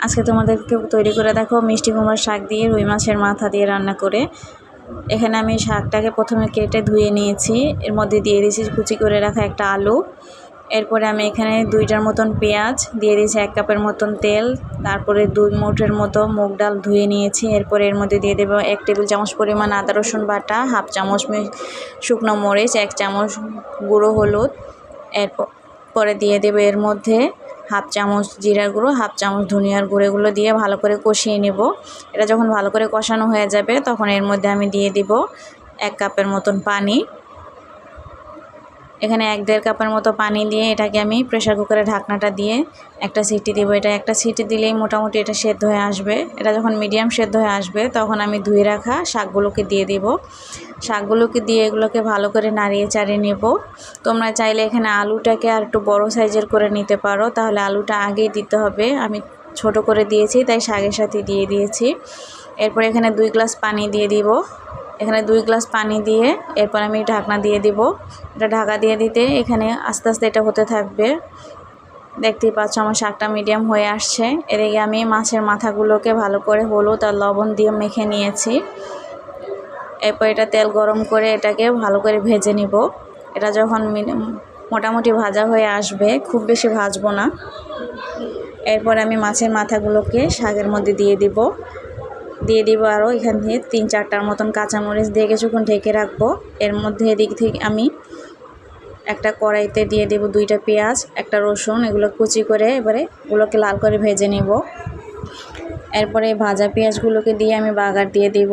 আজকে তোমাদেরকে তৈরি করে দেখো মিষ্টি কুমড়ার শাক দিয়ে রুই মাছের মাথা দিয়ে রান্না করে। এখানে আমি শাকটাকে প্রথমে কেটে ধুয়ে নিয়েছি, এর মধ্যে দিয়ে দিয়েছি কুচি করে রাখা একটা আলু। এরপরে আমি এখানে 2টার মতন পেঁয়াজ দিয়ে দিয়েছি, 1 কাপের মতন তেল, তারপরে 2 মুঠের মতো মুগ ডাল ধুয়ে নিয়েছি। এরপরে এর মধ্যে দিয়ে দেবো 1 টেবিল চামচ পরিমাণ আদা রসুন বাটা, 1/2 চামচ শুকনো মরিচ, 1 চামচ গুঁড়ো হলুদ। এরপরে দিয়ে দেবো এর মধ্যে 1/2 চামচ জিরার গুঁড়ো, 1/2 চামচ ধনিয়ার গুঁড়ো। এগুলো দিয়ে ভালো করে কষিয়ে নেব। এটা যখন ভালো করে কষানো হয়ে যাবে তখন এর মধ্যে আমি দিয়ে দিব 1 কাপের মতন পানি। এখানে 1-1.5 কাপের মতো পানি দিয়ে এটাকে আমি প্রেসার কুকারে ঢাকনাটা দিয়ে একটা সিটি দেবো। এটা একটা সিটি দিলেই মোটামুটি এটা সেদ্ধ হয়ে আসবে। এটা যখন মিডিয়াম সেদ্ধ হয়ে আসবে তখন আমি ধুয়ে রাখা শাকগুলোকে দিয়ে দেব। শাকগুলোকে দিয়ে এগুলোকে ভালো করে নাড়িয়ে চাড়িয়ে নেব। তোমরা চাইলে এখানে আলুটাকে আর একটু বড় সাইজের করে নিতে পারো, তাহলে আলুটা আগেই দিতে হবে। আমি ছোট করে দিয়েছি তাই শাকের সাথে দিয়ে দিয়েছি। এরপর এখানে 2 গ্লাস পানি দিয়ে দিব। এখানে 2 গ্লাস পানি দিয়ে এরপর আমি ঢাকনা দিয়ে দিব। এটা ঢাকা দিয়ে দিতে এখানে আস্তে আস্তে এটা হতে থাকবে। দেখতেই পাচ্ছ আমার শাকটা মিডিয়াম হয়ে আসছে। এদিকে আমি মাছের মাথাগুলোকে ভালো করে হলুদ আর লবণ দিয়ে মেখে নিয়েছি। এরপর এটা তেল গরম করে এটাকে ভালো করে ভেজে নিব। এটা যখন মোটামুটি ভাজা হয়ে আসবে, খুব বেশি ভাজবো না। এরপর আমি মাছের মাথাগুলোকে শাকের মধ্যে দিয়ে দিব আরও এখান থেকে 3-4টার মতন কাঁচামরিচ দিয়ে কিছুক্ষণ ঢেকে রাখবো। এর মধ্যে এদিক থেকে আমি একটা কড়াইতে দিয়ে দেব 2টা পেঁয়াজ, একটা রসুন, এগুলো কুচি করে এবারে এগুলোকে লাল করে ভেজে নেব। এরপরে ভাজা পেঁয়াজগুলোকে দিয়ে আমি বাগার দিয়ে দিব।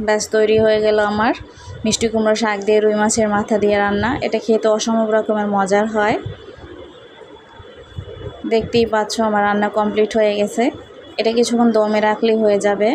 ব্যাস তৈরি হয়ে গেল আমার মিষ্টি কুমড়ো শাক দিয়ে রুই মাছের মাথা দিয়ে রান্না। এটা খেতে অসম্ভব রকমের মজার হয়। দেখতেই পাচ্ছ আমার রান্না কমপ্লিট হয়ে গেছে। এটা কিছুক্ষণ দমে রাখলেই হয়ে যাবে।